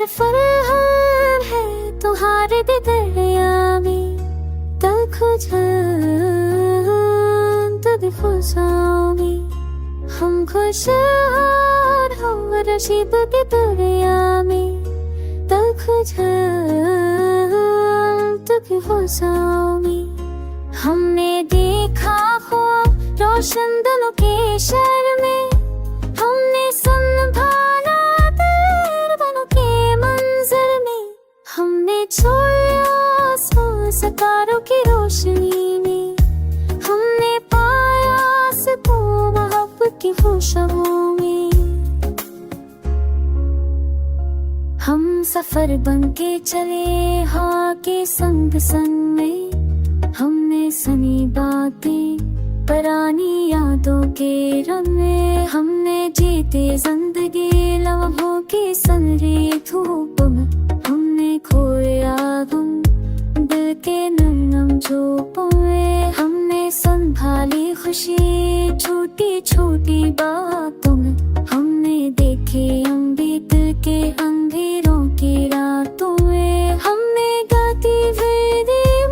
फरहान है तुम्हारे दरिया में, तलखो दिखोसाओं में हम खुशहाल हो रशीद के दरिया में, तलखो दिखोसाओं में हमने देखा हो रोशन दिलों के शहर में, हमने संभाला दिल बनों के मंजर में, हमने छोड़ा सितारों की रोशनी में, हमने पाया सुकून मोहब्बत की खुशबू में। हम सफर बन के चले हवा के संग संग में, हमने सुनी बातें पुरानी यादों के रंग में, हमने जीते जिंदगी लम्हों की सनरी धूप में, हमने खोया गुम दिल के नन्म झोंकों में, हमने संभाली खुशी छोटी छोटी बातों में, हमने देखे बीत के अंधेरों की रातों में, हमने गाती हुई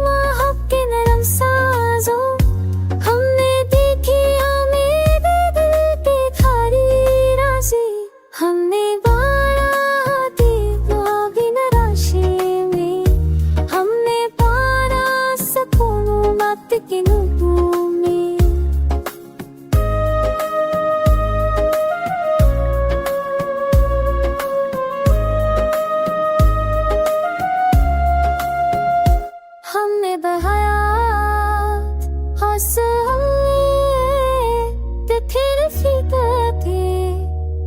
मोहब्बत के नरम साजों, हमने देखी उम्मीद दिल की खाली राज़ी, हमने बाराती भी निराशे में, हमने पारा सुकून मत के नूरों में। हमने बहाया हौसले फिर फीके थे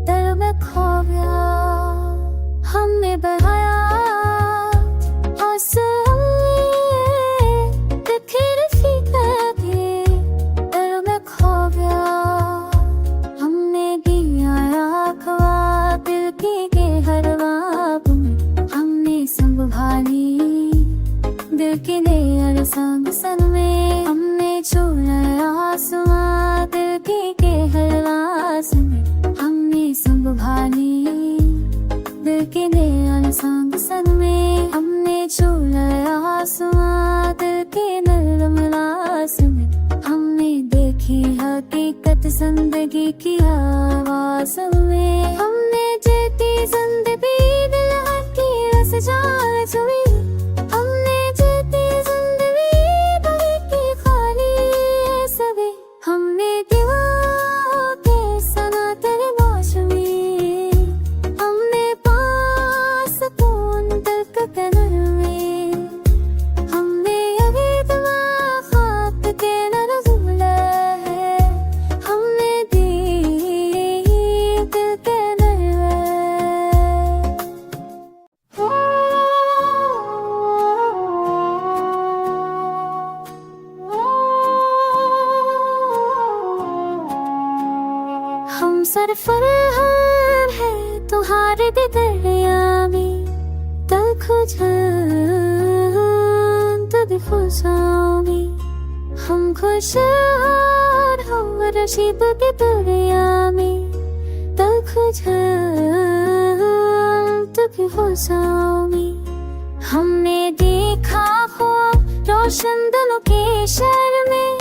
दिल में खो गया, हमने बहाया हौसले फिर फीके थे दिल में खो गया, हमने दिया खवा दिल की गहराइयों में, हमने संभाली दिल की नैया संग संग में, हमने छुआ आसमां दिल की गहराइयों में, हमने संभाली दिल की नैया संग संग में, हमने छुआ आसमां दिल की नरम राहों में, हमने देखी हकीकत जिंदगी की आवाज़ों में, हमने जीती जिंदगी दिल की रज़ा छुई, हमने जीती जिंदगी बड़ी की खाली सभी, हमने दीवारों के सना तेरे मौसमी, हमने पास सुकून दिल के कदर में, हमने अभी दिमाग खाक के न रज़ूला है, हमने दी दिल के नर हम सरफरार है तुम्हारे दरिया में, तलखो दिखोसाओं में हम खुशहाल हो रशीद के दरिया में, तलखो दिखोसाओं में हमने देखा हो रोशन दिलों के शहर में,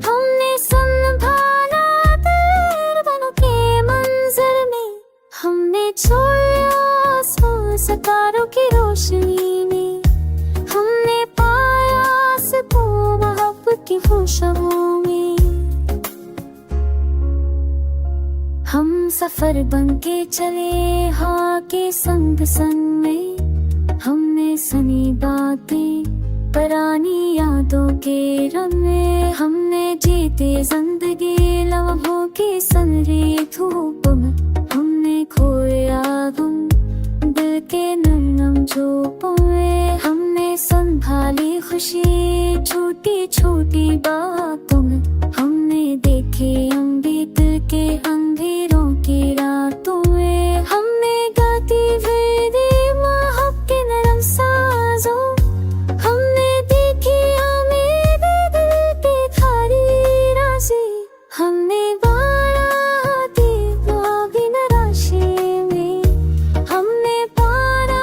हमने संभाला दिल बनों के मंजर में, हमने छोड़ा सितारों की रोशनी में, हमने पाया सुकून मोहब्बत की खुशबू में। हम सफर बन के चले हवा के संग संग में, हमने सुनी बातें पुरानी यादों के रंग में, हमने जीते जिंदगी लम्हों की सनरी धूप में, हमने खोया गुम दिल के नन्म झोंकों में, हमने संभाली खुशी छोटी छोटी बातों में, हमने देखे बीत के अंधेरों की रातों में, हमने गाती हुई मोहब्बत के नरम साजों, हमने देखी उम्मीद दिल की खाली राज़ी, हमने बाराती भी निराशे में, हमने पारा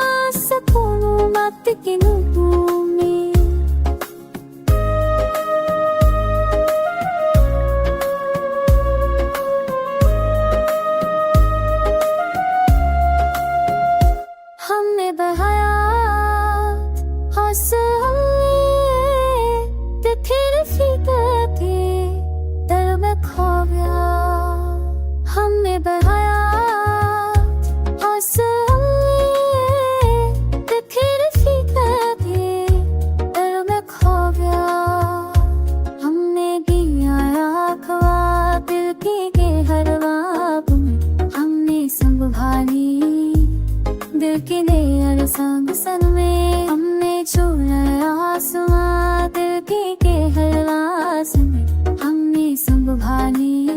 में हमने संभाली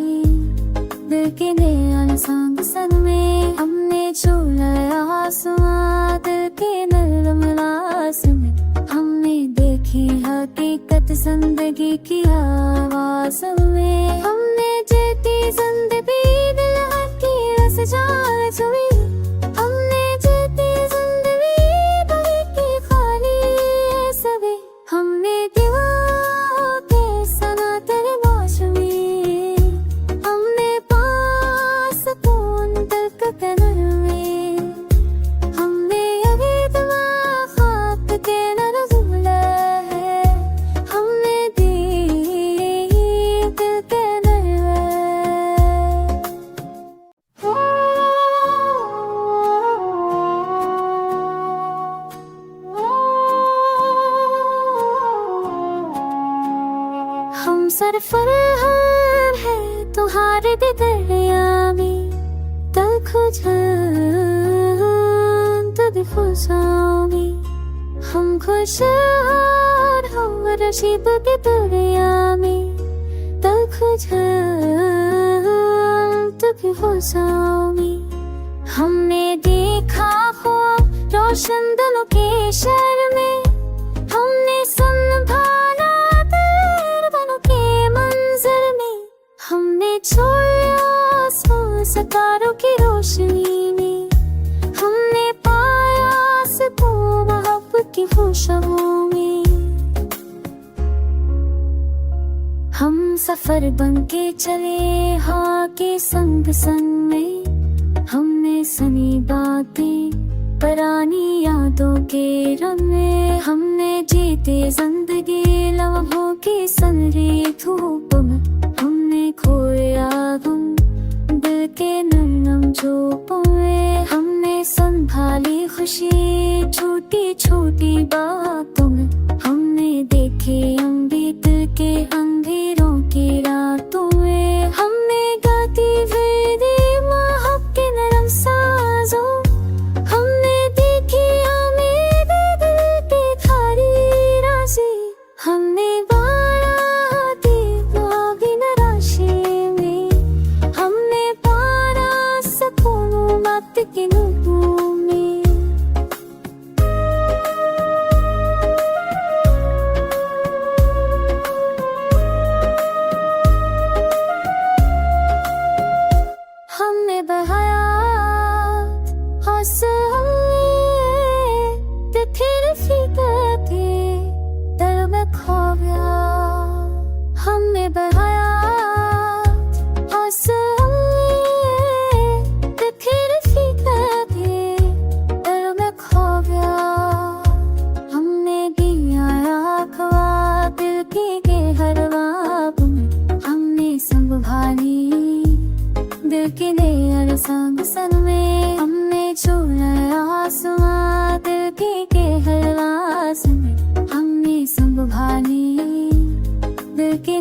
दिल के नैन संग संग में हमने छूया आसमां दिल के नरम रास में हमने देखी हकीकत जिंदगी की आवाज़ में हमने जीती जिंदगी दिल की रस जान छुई हमने जीती जिंदगी बड़ी की खाली सभी हमने दीवार के सना तेरे मौसमी हमने पास कौन दिल के कनर में हमने अभी दिमाग खाक के नर जुमला है हमने दी दिल के नर हम सरफर है तुम्हारे दरिया में तल खुद खुशाओं में हम खुश हम रशीद के दरिया में तल खुद खुशाओं में हमने देखा हो रोशन दिलों के शहर में हमने संभाला बनो के मंजर में हमने छोड़ा सितारों की रोशनी में हमने पाया सुकून मोहब्बत की खुशबू में हम सफर बन के चले हाँ के संग संग में हमने सुनी बातें पुरानी यादों के रंग में हमने जीते जिंदगी लम्हों की सनरी धूप में हमने खोया गुम दिल के नरम झोंकों में हमने संभाली खुशी छोटी छोटी बातों में हमने देखे अमृत के अंधेरों की रातों में हमने गाती फिरी महक के नरम साजों हमने देखी हमें दिल के खाली राशि हमने बाराती बागी नराशे में हमने पारा सकून मत के नूरों में हमने बहाया फिर फीके दिल में खो गया हमने बढ़ाया फिर फीके दिल में खो गया हमने दिया खवा दिल की हर बाब में हमने संभाली दिल के नैन संग संग में हमने छूया आसमां दिल के हर रास में हमने संभाली दिल के